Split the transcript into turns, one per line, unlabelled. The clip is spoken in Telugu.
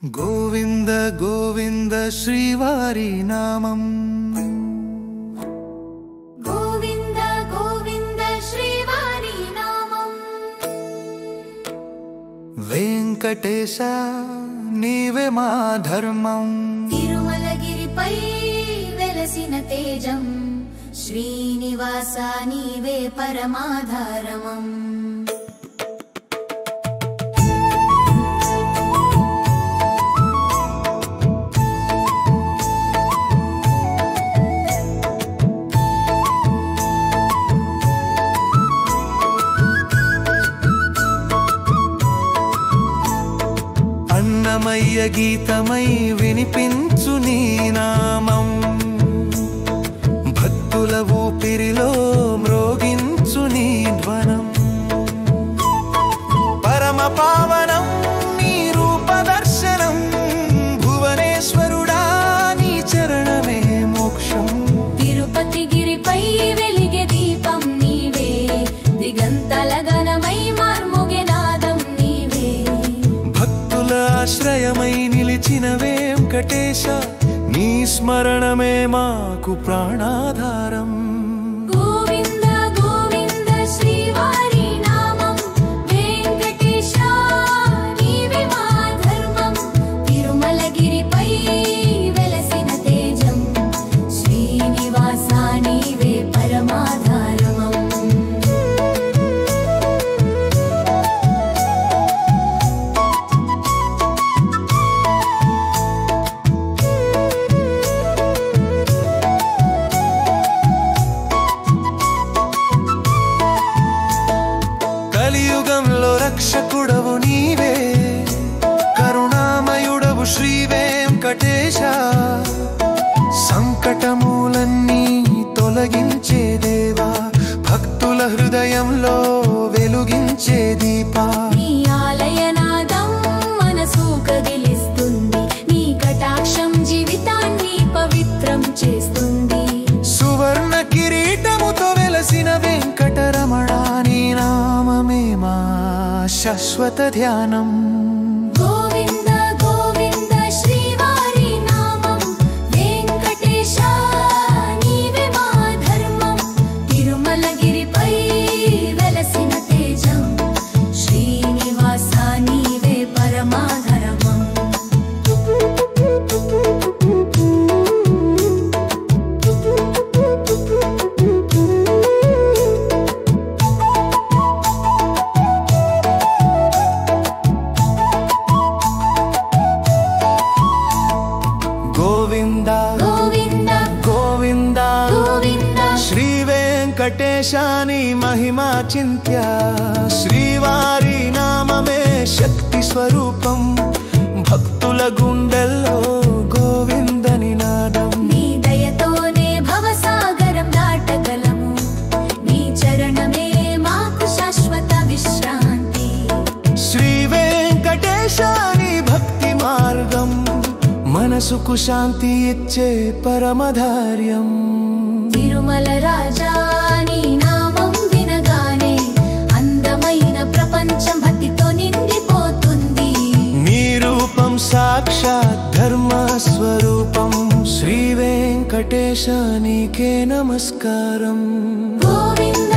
గోవింద గోవింద శ్రీవారి నామం
గోవింద గోవింద శ్రీవారి నామం
వెంకటేశ నీవే మా ధర్మం
తిరుమలగిరిపై వెలసిన తేజం శ్రీనివాస నీవే పరమాధారమం
అన్నమయ్య గీతమై వినిపించు నీ నామం భక్తుల ఊపిరిలో మ్రోగించు నీ ధ్వనం పరమ పావనం నీ రూప దర్శనం భువనేశ్వరుడా నీ చరణమే మోక్షం
తిరుపతి గిరిపై వెలిగే దీపం నీవే దిగంతల గణమై మార్మోగే నాదం నీవే
భక్తుల ఆశ్రయమై నిలిచిన వెంకటేశ నీ స్మరణమే మాకు ప్రాణాధారం
గోవింద గోవింద శ్రీవారి నామం వెంకటేశ నీవే మా ధర్మం తిరుమలగిరిపై వెలసిన తేజం శ్రీనివాస నీవే పరమాధారమం
కలియుగంలో రక్షకుడవు నీవే కరుణామయుడవు శ్రీ వెంకటేశ సంకటములన్నీ తొలగించే దేవా భక్తుల హృదయంలో వెలుగించే దీపా
నీ ఆలయనాదం మనసు కదిలిస్తుంది నీ కటాక్షం జీవితాన్ని పవిత్రం చేస్తుంది
సువర్ణ కిరీటముతో వెలసిన వెంకటరమణ నీ నామమే మా శాశ్వత ధ్యానం
గోవింద గోవింద శ్రీవారి నామం వెంకటేశ నీవే మా ధర్మం తిరుమలగిరిపై వెలసిన తేజం శ్రీనివాస నీవే పరమాధరమం
గోవింద
గోవింద
గోవింద
గోవింద
శ్రీ వెంకటేశాని మహిమా చింత్య శ్రీవారి నామమే శక్తి స్వరూపం భక్తుల గుండెల్లో గోవింద నినాదం
నీ దయతోనే భవసాగరం దాటగలము నీ చరణమే మాకు శాశ్వత విశ్రాంతి
శ్రీ వెంకటేశాని భక్తి మార్గం మనసుకు శాంతి ఇచ్చే పరమధార్యం
తిరుమల రాజా నీ నామం వినగానే అందమైన ప్రపంచం భక్తితో నిండిపోతుంది
నీ రూపం సాక్షాత్ ధర్మ స్వరూపం శ్రీ వెంకటేశ నీకే నమస్కారం
గోవింద